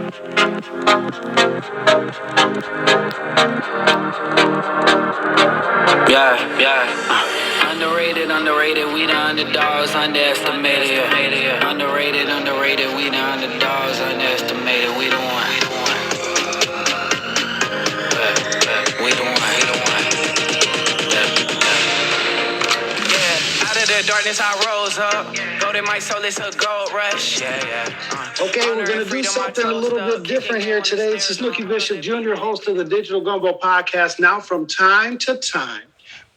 Yeah. Underrated, we the underdogs, underestimated. Yeah. Underrated, we the underdogs, underestimated. We the one. We the one. Yeah. Out of the darkness, I rose up. Golden my soul, it's a gold rush. Yeah. Okay, we're going to do something a little bit different here today. This is Snooky Bishop Jr., host of the Digital Gumbo podcast. Now, from time to time,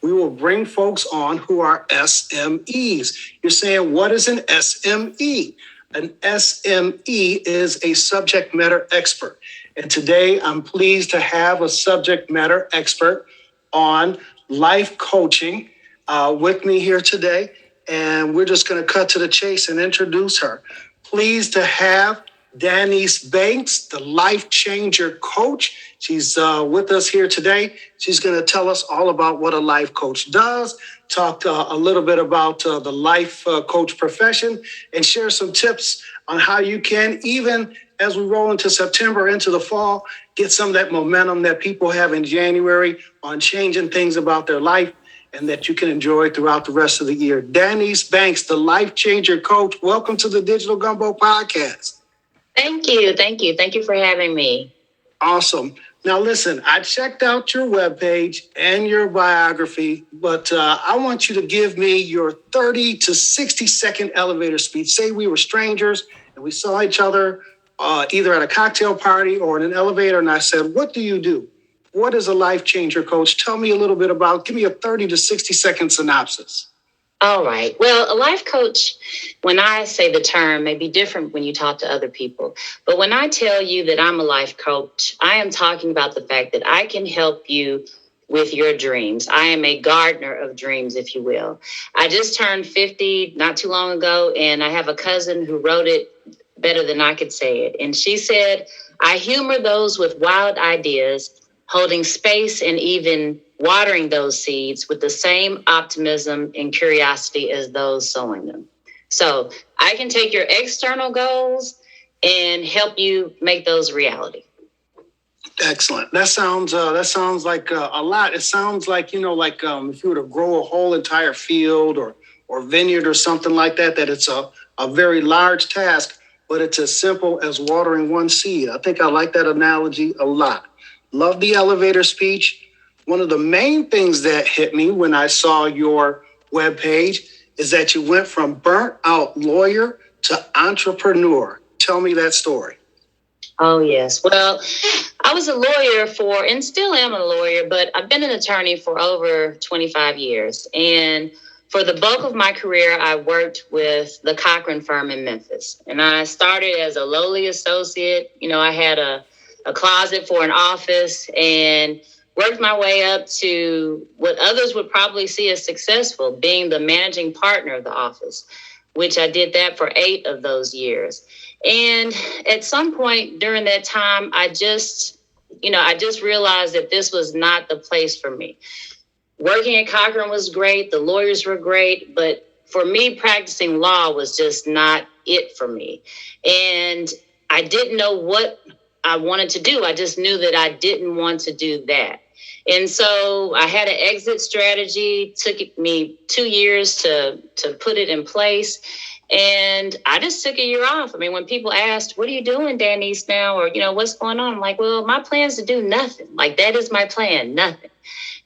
we will bring folks on who are SMEs. You're saying, what is an SME? An SME is a subject matter expert. And today, I'm pleased to have a subject matter expert on life coaching with me here today. And we're just going to cut to the chase and introduce her. Pleased to have Danese Banks, the life changer coach. She's with us here today. She's going to tell us all about what a life coach does, talk a little bit about the life coach profession, and share some tips on how you can, even as we roll into September, into the fall, get some of that momentum that people have in January on changing things about their life and that you can enjoy throughout the rest of the year. Danese Banks, the life changer coach. Welcome to the Digital Gumbo podcast. Thank you. Thank you for having me. Awesome. Now, listen, I checked out your webpage and your biography, but I want you to give me your 30 to 60 second elevator speech. Say we were strangers and we saw each other either at a cocktail party or in an elevator, and I said, what do you do? What is a life changer coach? Tell me a little bit about, give me a 30 to 60 second synopsis. All right. Well, a life coach, when I say the term, may be different when you talk to other people. But when I tell you that I'm a life coach, I am talking about the fact that I can help you with your dreams. I am a gardener of dreams, if you will. I just turned 50 not too long ago, and I have a cousin who wrote it better than I could say it. And she said, I humor those with wild ideas, holding space and even watering those seeds with the same optimism and curiosity as those sowing them. So I can take your external goals and help you make those reality. Excellent. That sounds like a lot. It sounds like, if you were to grow a whole entire field or vineyard or something like that, that it's a very large task, but it's as simple as watering one seed. I think I like that analogy a lot. Love the elevator speech. One of the main things that hit me when I saw your webpage is that you went from burnt out lawyer to entrepreneur. Tell me that story. Oh, yes. Well, I was a lawyer and still am a lawyer, but I've been an attorney for over 25 years. And for the bulk of my career, I worked with the Cochran firm in Memphis. And I started as a lowly associate. I had a closet for an office and worked my way up to what others would probably see as successful, being the managing partner of the office, which I did that for 8 of those years. And at some point during that time, I just realized that this was not the place for me. Working at Cochran was great. The lawyers were great. But for me, practicing law was just not it for me. And I didn't know what I wanted to do. I just knew that I didn't want to do that. And so I had an exit strategy. Took me 2 years to put it in place. And I just took a year off. I mean, when people asked, what are you doing, Danese, now? Or, what's going on? I'm like, well, my plan is to do nothing. Like, that is my plan, nothing.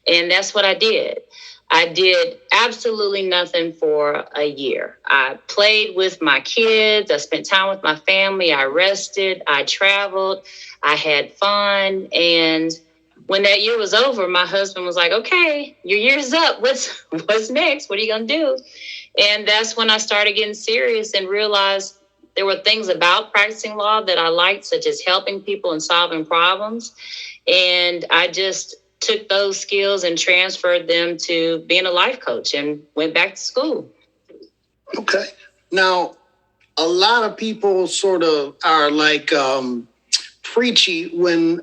And that's what I did. I did absolutely nothing for a year. I played with my kids. I spent time with my family. I rested. I traveled. I had fun. And when that year was over, my husband was like, okay, your year's up. What's next? What are you going to do? And that's when I started getting serious and realized there were things about practicing law that I liked, such as helping people and solving problems. And I just took those skills and transferred them to being a life coach and went back to school. Okay. Now, a lot of people sort of are like preachy when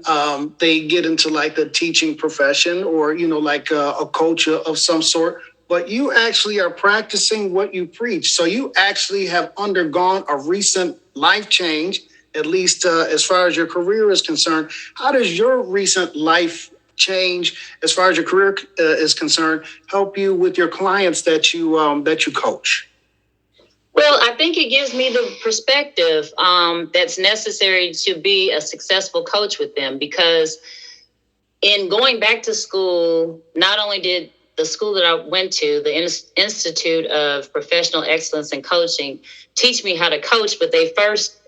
they get into like the teaching profession or, like a coach of some sort. But you actually are practicing what you preach. So you actually have undergone a recent life change at least as far as your career is concerned. How does your recent life change, as far as your career is concerned, help you with your clients that you coach? Well, I think it gives me the perspective that's necessary to be a successful coach with them, because in going back to school, not only did the school that I went to, the Institute of Professional Excellence in Coaching, teach me how to coach, but they first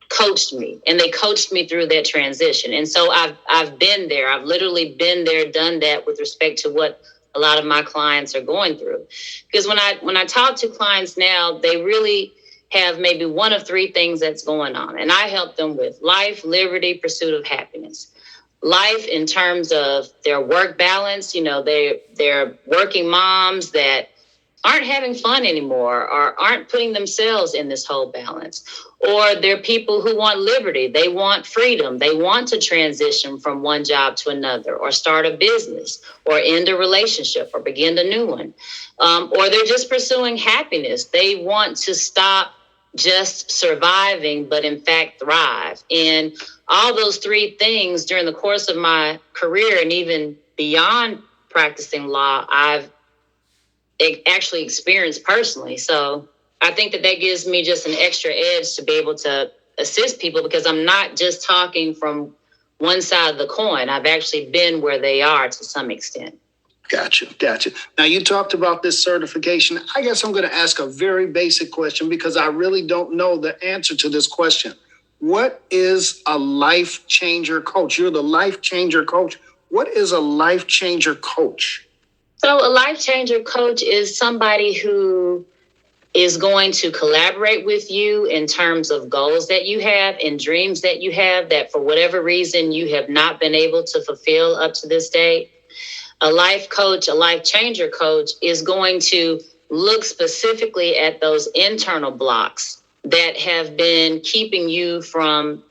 coached me, and they coached me through that transition. And so I've been there. I've literally been there, done that with respect to what a lot of my clients are going through. Because when I talk to clients now, they really have maybe one of three things that's going on. And I help them with life, liberty, pursuit of happiness. Life in terms of their work balance, they're working moms that aren't having fun anymore or aren't putting themselves in this whole balance. Or they're people who want liberty. They want freedom. They want to transition from one job to another, or start a business, or end a relationship, or begin a new one. Or they're just pursuing happiness. They want to stop just surviving, but in fact thrive. And all those three things during the course of my career, and even beyond practicing law, I've actually experienced personally. So I think that gives me just an extra edge to be able to assist people, because I'm not just talking from one side of the coin. I've actually been where they are to some extent. Gotcha. Now, you talked about this certification. I guess I'm going to ask a very basic question, because I really don't know the answer to this question. What is a life changer coach? You're the life changer coach. What is a life changer coach? So a life changer coach is somebody who is going to collaborate with you in terms of goals that you have and dreams that you have that for whatever reason you have not been able to fulfill up to this day. A life coach, a life changer coach, is going to look specifically at those internal blocks that have been keeping you from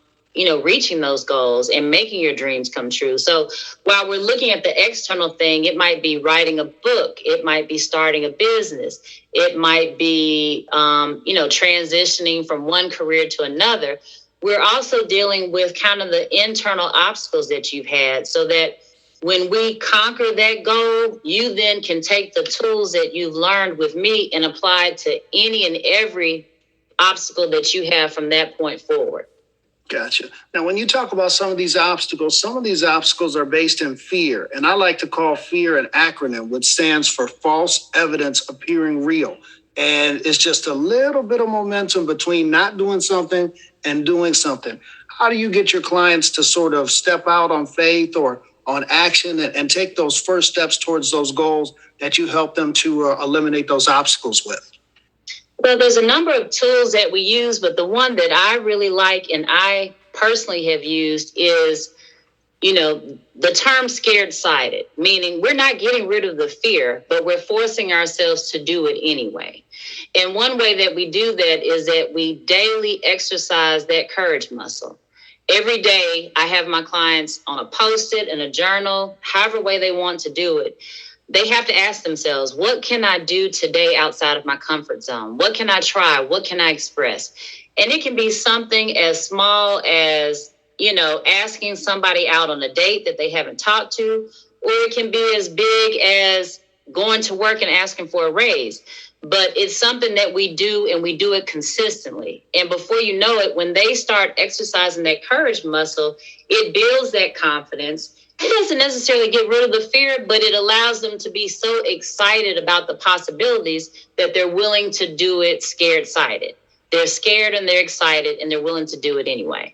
reaching those goals and making your dreams come true. So while we're looking at the external thing, it might be writing a book. It might be starting a business. It might be, transitioning from one career to another. We're also dealing with kind of the internal obstacles that you've had, so that when we conquer that goal, you then can take the tools that you've learned with me and apply it to any and every obstacle that you have from that point forward. Gotcha. Now, when you talk about some of these obstacles are based in fear. And I like to call fear an acronym, which stands for false evidence appearing real. And it's just a little bit of momentum between not doing something and doing something. How do you get your clients to sort of step out on faith or on action and take those first steps towards those goals that you help them to eliminate those obstacles with? Well, there's a number of tools that we use, but the one that I really like and I personally have used is, the term scared-sighted, meaning we're not getting rid of the fear, but we're forcing ourselves to do it anyway. And one way that we do that is that we daily exercise that courage muscle. Every day I have my clients on a Post-it and a journal, however way they want to do it. They have to ask themselves, what can I do today outside of my comfort zone? What can I try? What can I express? And it can be something as small as, asking somebody out on a date that they haven't talked to, or it can be as big as going to work and asking for a raise. But it's something that we do, and we do it consistently. And before you know it, when they start exercising that courage muscle, it builds that confidence. It doesn't necessarily get rid of the fear, but it allows them to be so excited about the possibilities that they're willing to do it scared-sighted. They're scared and they're excited and they're willing to do it anyway.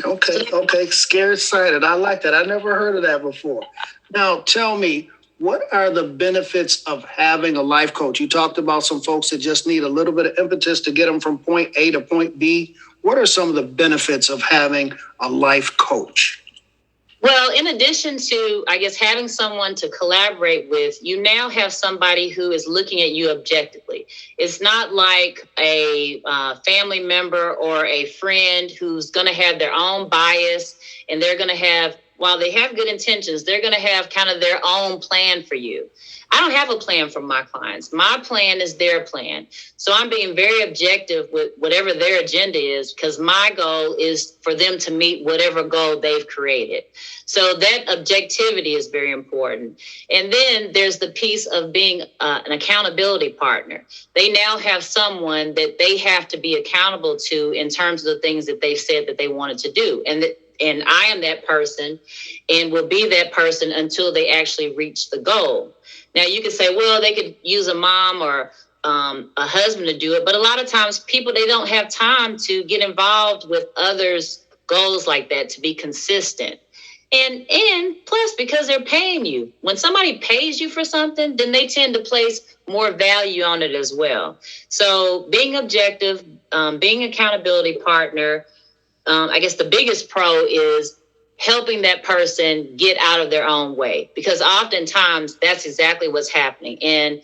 Okay. Scared-sighted. I like that. I never heard of that before. Now, tell me, what are the benefits of having a life coach? You talked about some folks that just need a little bit of impetus to get them from point A to point B. What are some of the benefits of having a life coach? Well, in addition to, having someone to collaborate with, you now have somebody who is looking at you objectively. It's not like a family member or a friend who's going to have their own bias, and they're going to have while they have good intentions, they're going to have kind of their own plan for you. I don't have a plan for my clients. My plan is their plan. So I'm being very objective with whatever their agenda is, because my goal is for them to meet whatever goal they've created. So that objectivity is very important. And then there's the piece of being an accountability partner. They now have someone that they have to be accountable to in terms of the things that they've said that they wanted to do. And I am that person and will be that person until they actually reach the goal. Now, you could say, well, they could use a mom or a husband to do it. But a lot of times people, they don't have time to get involved with others' goals like that to be consistent. And plus, because they're paying you. When somebody pays you for something, then they tend to place more value on it as well. So being objective, being an accountability partner, I guess the biggest pro is helping that person get out of their own way, because oftentimes that's exactly what's happening. And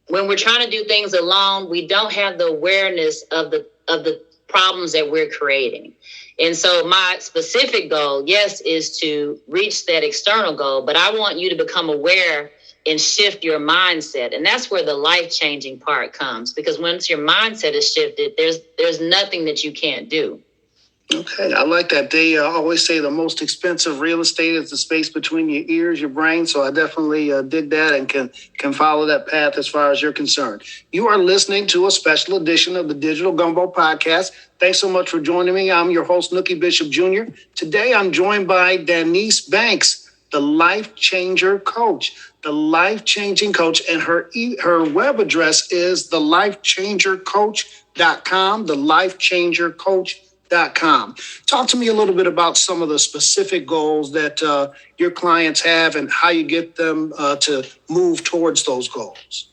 when we're trying to do things alone, we don't have the awareness of the problems that we're creating. And so my specific goal, yes, is to reach that external goal, but I want you to become aware and shift your mindset. And that's where the life-changing part comes, because once your mindset is shifted, there's nothing that you can't do. Okay, I like that. They always say the most expensive real estate is the space between your ears, your brain. So I definitely dig that and can follow that path as far as you're concerned. You are listening to a special edition of the Digital Gumbo Podcast. Thanks so much for joining me. I'm your host, Nookie Bishop Jr. Today, I'm joined by Danese Banks, the Life Changer Coach. The Life Changing Coach, and her web address is thelifechangercoach.com, thelifechangercoach.com. Talk to me a little bit about some of the specific goals that your clients have and how you get them to move towards those goals.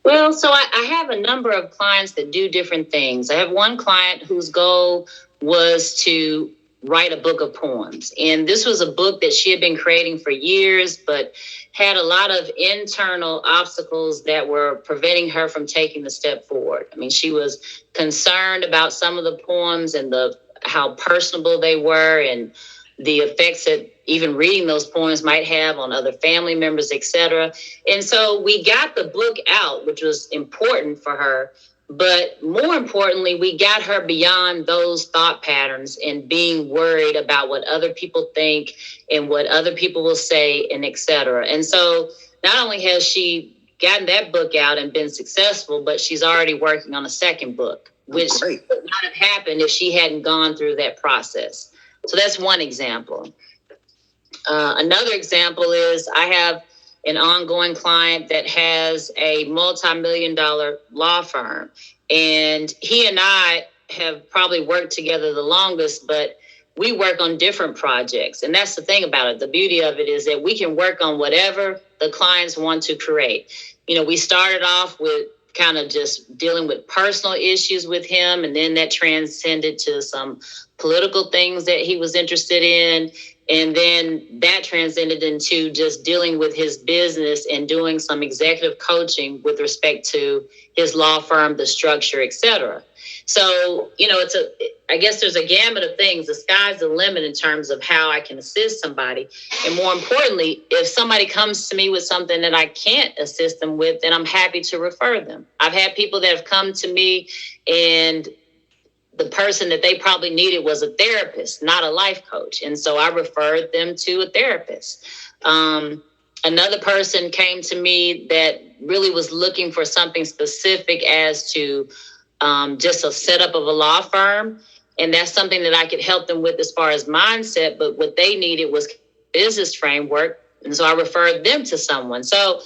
Well, so I have a number of clients that do different things. I have one client whose goal was to write a book of poems. And this was a book that she had been creating for years, but had a lot of internal obstacles that were preventing her from taking the step forward. I mean, she was concerned about some of the poems and how personable they were and the effects that even reading those poems might have on other family members, etc. And so we got the book out, which was important for her. But more importantly, we got her beyond those thought patterns and being worried about what other people think and what other people will say, and et cetera. And so not only has she gotten that book out and been successful, but she's already working on a second book, which would not have happened if she hadn't gone through that process. So that's one example. Another example is I have an ongoing client that has a multi-million-dollar law firm. And he and I have probably worked together the longest, but we work on different projects. And that's the thing about it. The beauty of it is that we can work on whatever the clients want to create. You know, we started off with kind of just dealing with personal issues with him, and then that transcended to some political things that he was interested in. And then that transcended into just dealing with his business and doing some executive coaching with respect to his law firm, the structure, et cetera. So, you know, I guess there's a gamut of things. The sky's the limit in terms of how I can assist somebody. And more importantly, if somebody comes to me with something that I can't assist them with, then I'm happy to refer them. I've had people that have come to me and the person that they probably needed was a therapist, not a life coach. And so I referred them to a therapist. Another person came to me that really was looking for something specific as to just a setup of a law firm. And that's something that I could help them with as far as mindset. But what they needed was business framework. And so I referred them to someone. So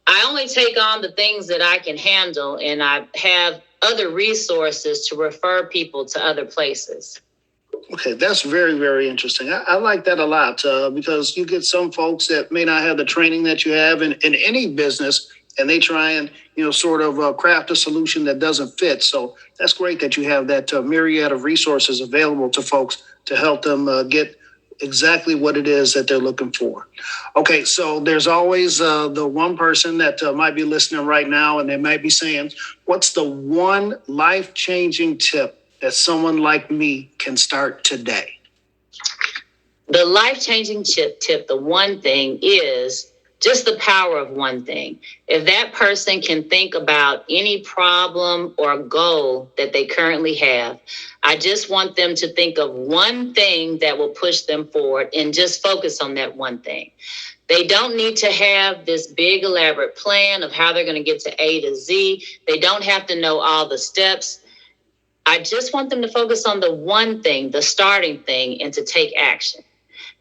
I only take on the things that I can handle, and I have other resources to refer people to other places. Okay, that's very, very interesting. I like that a lot because you get some folks that may not have the training that you have in any business, and they try and, sort of craft a solution that doesn't fit. So that's great that you have that myriad of resources available to folks to help them get exactly what it is that they're looking for. Okay, so there's always the one person that might be listening right now, and they might be saying, what's the one life-changing tip that someone like me can start today? The life-changing tip, the one thing is just the power of one thing. If that person can think about any problem or goal that they currently have, I just want them to think of one thing that will push them forward and just focus on that one thing. They don't need to have this big elaborate plan of how they're going to get to A to Z. They don't have to know all the steps. I just want them to focus on the one thing, the starting thing, and to take action.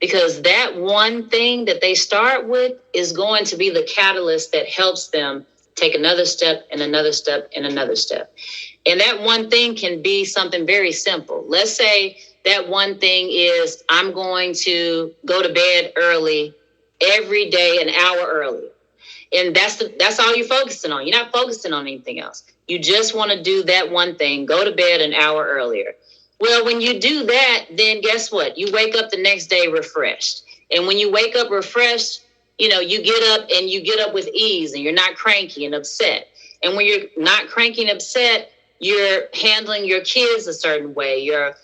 Because that one thing that they start with is going to be the catalyst that helps them take another step and another step and another step. And that one thing can be something very simple. Let's say that one thing is I'm going to go to bed early every day, an hour early. And that's all you're focusing on. You're not focusing on anything else. You just want to do that one thing, go to bed an hour earlier. Well, when you do that, then guess what? You wake up the next day refreshed. And when you wake up refreshed, you get up and you get up with ease and you're not cranky and upset. And when you're not cranky and upset, you're handling your kids a certain way, your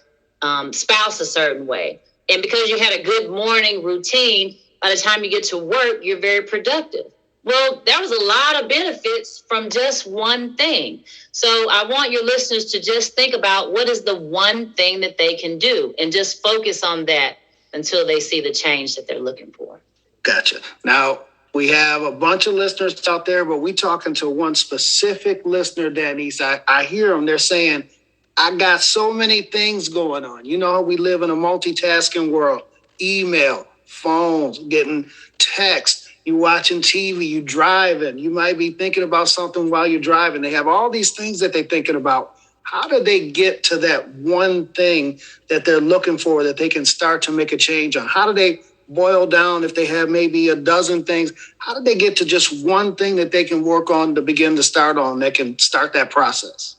spouse a certain way. And because you had a good morning routine, by the time you get to work, you're very productive. Well, there was a lot of benefits from just one thing. So I want your listeners to just think about what is the one thing that they can do and just focus on that until they see the change that they're looking for. Gotcha. Now, we have a bunch of listeners out there, but we talking to one specific listener, Danese. I hear them. They're saying, I got so many things going on. You know how we live in a multitasking world. Email, phones, getting text. You watching TV, you driving. You might be thinking about something while you're driving. They have all these things that they're thinking about. How do they get to that one thing that they're looking for that they can start to make a change on? How do they boil down if they have maybe a dozen things? How do they get to just one thing that they can work on to begin to start on that can start that process?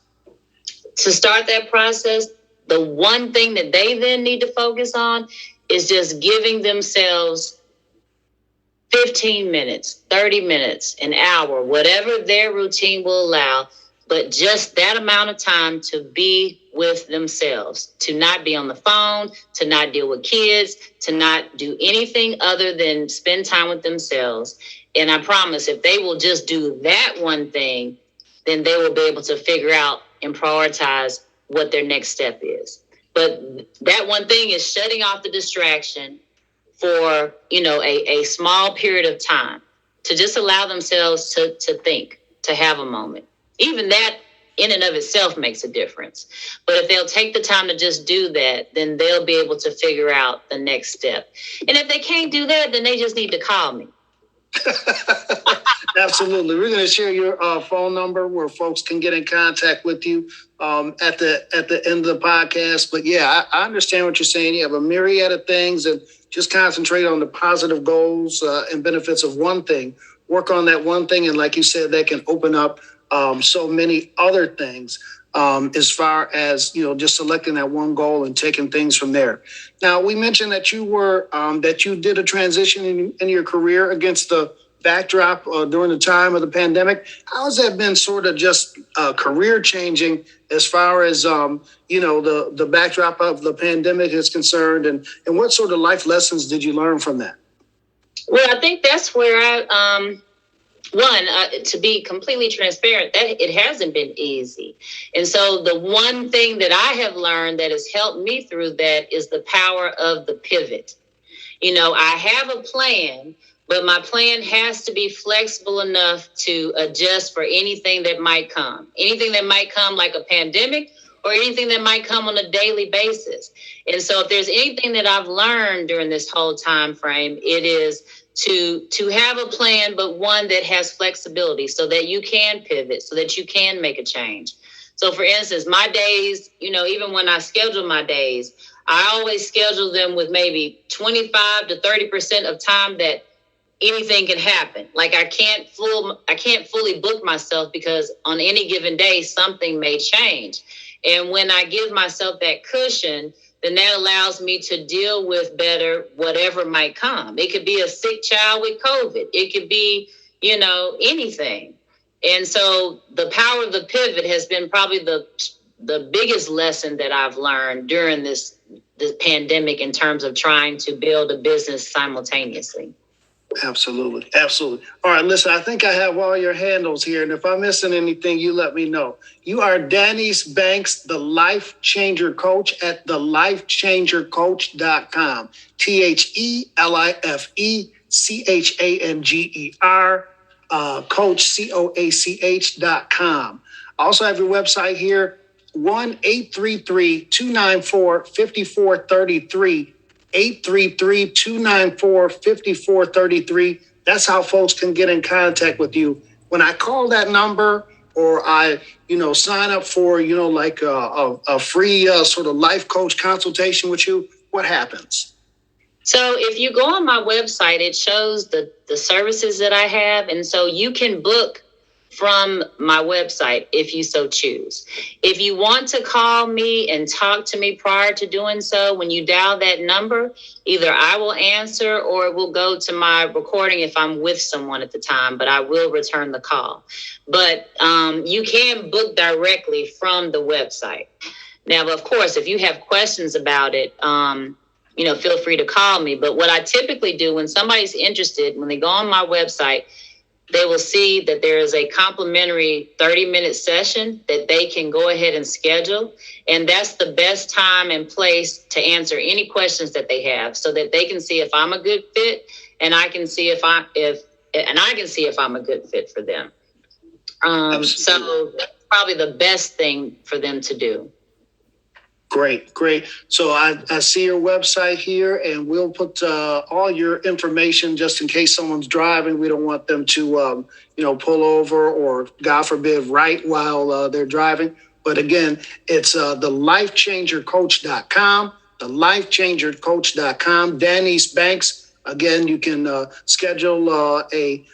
To start that process, the one thing that they then need to focus on is just giving themselves 15 minutes, 30 minutes, an hour, whatever their routine will allow, but just that amount of time to be with themselves, to not be on the phone, to not deal with kids, to not do anything other than spend time with themselves. And I promise if they will just do that one thing, then they will be able to figure out and prioritize what their next step is. But that one thing is shutting off the distraction for, a small period of time to just allow themselves to think, to have a moment. Even that in and of itself makes a difference. But if they'll take the time to just do that, then they'll be able to figure out the next step. And if they can't do that, then they just need to call me. Absolutely. We're going to share your phone number where folks can get in contact with you at the end of the podcast. But yeah, I understand what you're saying. You have a myriad of things and just concentrate on the positive goals and benefits of one thing. Work on that one thing. And like you said, that can open up so many other things as far as, just selecting that one goal and taking things from there. Now, we mentioned that you did a transition in your career against the backdrop during the time of the pandemic. How has that been sort of just career changing as far as, the backdrop of the pandemic is concerned? And what sort of life lessons did you learn from that? Well, I think that's where to be completely transparent, that it hasn't been easy. And so the one thing that I have learned that has helped me through that is the power of the pivot. I have a plan, but my plan has to be flexible enough to adjust for anything that might come like a pandemic or anything that might come on a daily basis. And so if there's anything that I've learned during this whole time frame, it is to have a plan, but one that has flexibility so that you can pivot, so that you can make a change. So for instance, my days, even when I schedule my days, I always schedule them with maybe 25 to 30% of time that anything can happen. Like I can't fully book myself because on any given day, something may change. And when I give myself that cushion, then that allows me to deal with better whatever might come. It could be a sick child with COVID. It could be, anything. And so the power of the pivot has been probably the biggest lesson that I've learned during this the pandemic in terms of trying to build a business simultaneously. Absolutely. Absolutely. All right, listen, I think I have all your handles here. And if I'm missing anything, you let me know. You are Danese Banks, the Life Changer Coach at thelifechangercoach.com. THELIFECHANGER, coach, COACH.com. I also have your website here, 1-833-294-5433. 833-294-5433. That's how folks can get in contact with you. When I call that number or I, sign up for, like a free sort of life coach consultation with you, what happens? So if you go on my website, it shows the services that I have. And so you can book from my website if you so choose. If you want to call me and talk to me prior to doing so, when you dial that number, either I will answer or it will go to my recording if I'm with someone at the time, but I will return the call. But you can book directly from the website. Now, of course, if you have questions about it, feel free to call me. But what I typically do when somebody's interested, when they go on my website, they will see that there is a complimentary 30-minute session that they can go ahead and schedule. And that's the best time and place to answer any questions that they have so that they can see if I'm a good fit and I can see if I'm a good fit for them. So that's probably the best thing for them to do. Great. So I see your website here, and we'll put all your information just in case someone's driving. We don't want them to, pull over or, God forbid, write while they're driving. But again, it's thelifechangercoach.com, thelifechangercoach.com. Danese Banks. Again, you can schedule a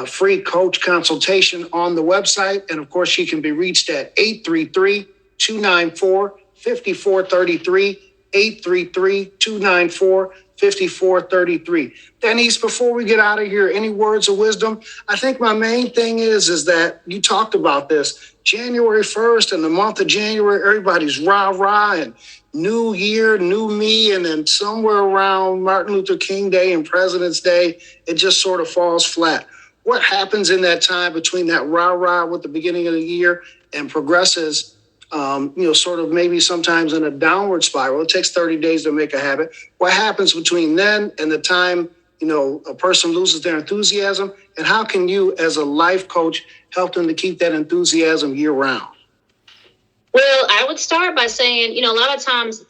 free coach consultation on the website. And of course, she can be reached at 833-294-5433, 833-294-5433. Danese, before we get out of here, any words of wisdom? I think my main thing is that you talked about this. January 1st and the month of January, everybody's rah-rah and new year, new me. And then somewhere around Martin Luther King Day and President's Day, it just sort of falls flat. What happens in that time between that rah-rah with the beginning of the year and progresses sort of maybe sometimes in a downward spiral? It takes 30 days to make a habit. What happens between then and the time, a person loses their enthusiasm? And how can you, as a life coach, help them to keep that enthusiasm year round? Well, I would start by saying, a lot of times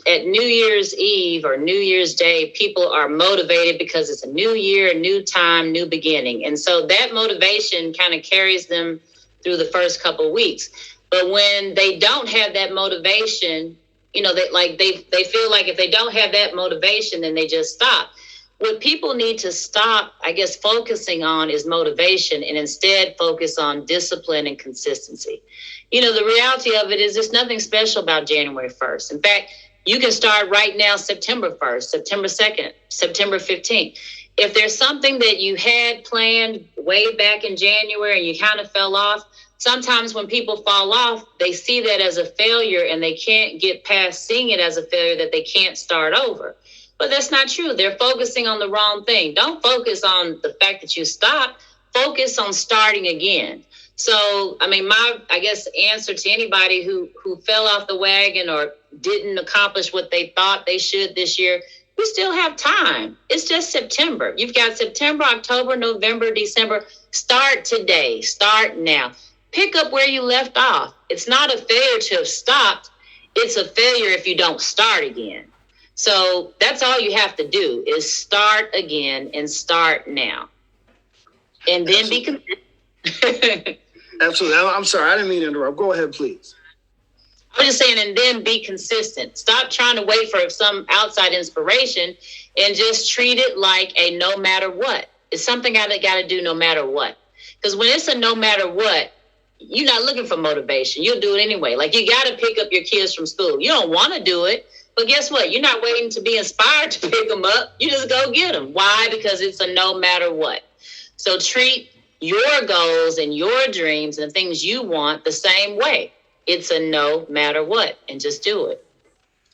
at New Year's Eve or New Year's Day, people are motivated because it's a new year, new time, new beginning. And so that motivation kind of carries them through the first couple of weeks. But when they don't have that motivation, they feel like if they don't have that motivation, then they just stop. What people need to stop, I guess, focusing on is motivation and instead focus on discipline and consistency. The reality of it is there's nothing special about January 1st. In fact, you can start right now, September 1st, September 2nd, September 15th. If there's something that you had planned way back in January and you kind of fell off, sometimes when people fall off, they see that as a failure and they can't get past seeing it as a failure that they can't start over. But that's not true. They're focusing on the wrong thing. Don't focus on the fact that you stopped. Focus on starting again. So, my answer to anybody who fell off the wagon or didn't accomplish what they thought they should this year, we still have time. It's just September. You've got September, October, November, December. Start today. Start now. Pick up where you left off. It's not a failure to have stopped. It's a failure if you don't start again. So that's all you have to do is start again and start now. And then Absolutely. I'm sorry. I didn't mean to interrupt. Go ahead, please. I was just saying, and then be consistent. Stop trying to wait for some outside inspiration and just treat it like a no matter what. It's something I got to do no matter what. Because when it's a no matter what, you're not looking for motivation. You'll do it anyway. Like you got to pick up your kids from school. You don't want to do it, but guess what? You're not waiting to be inspired to pick them up. You just go get them. Why? Because it's a no matter what. So treat your goals and your dreams and the things you want the same way. It's a no matter what, and just do it.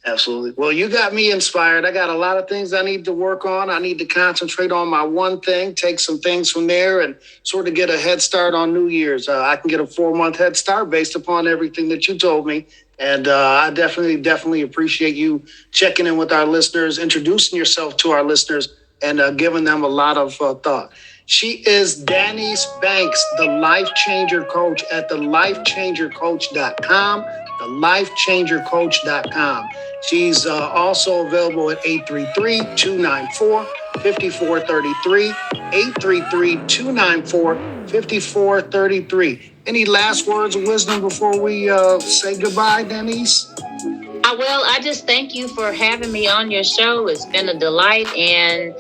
Absolutely. Well, you got me inspired. I got a lot of things I need to work on. I need to concentrate on my one thing, take some things from there, and sort of get a head start on New Year's. I can get a 4-month head start based upon everything that you told me. And I definitely appreciate you checking in with our listeners, introducing yourself to our listeners, and giving them a lot of thought. She is Danese Banks, the Life Changer Coach at thelifechangercoach.com, thelifechangercoach.com. She's also available at 833-294-5433, 833-294-5433. Any last words of wisdom before we say goodbye, Danese? Well, I just thank you for having me on your show. It's been a delight, and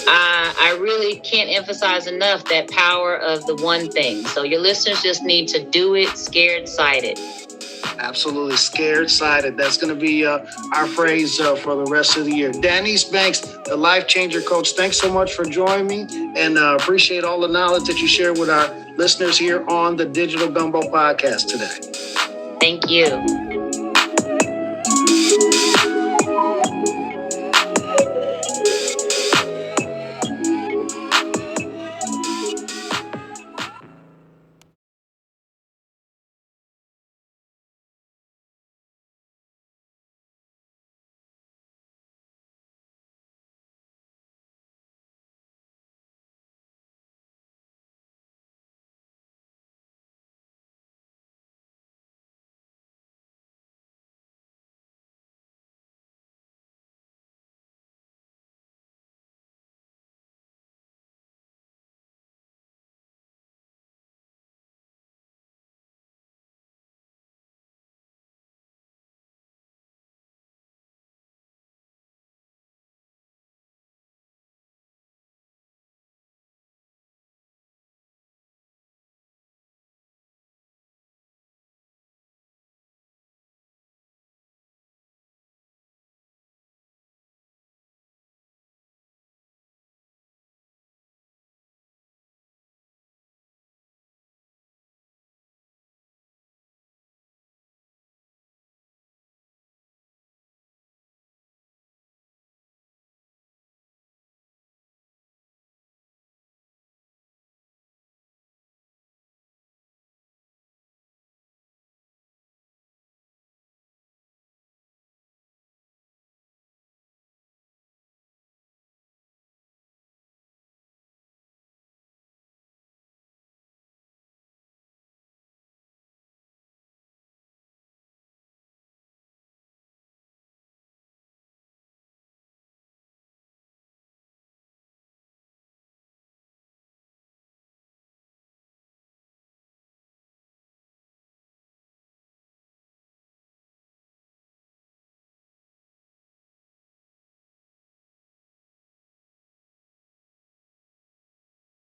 I really can't emphasize enough that power of the one thing. So your listeners just need to do it scared sighted. Absolutely, scared sighted. That's going to be our phrase for the rest of the year. Danese Banks, the Life Changer Coach, thanks so much for joining me, and appreciate all the knowledge that you shared with our listeners here on the Digital Gumbo Podcast today. Thank you.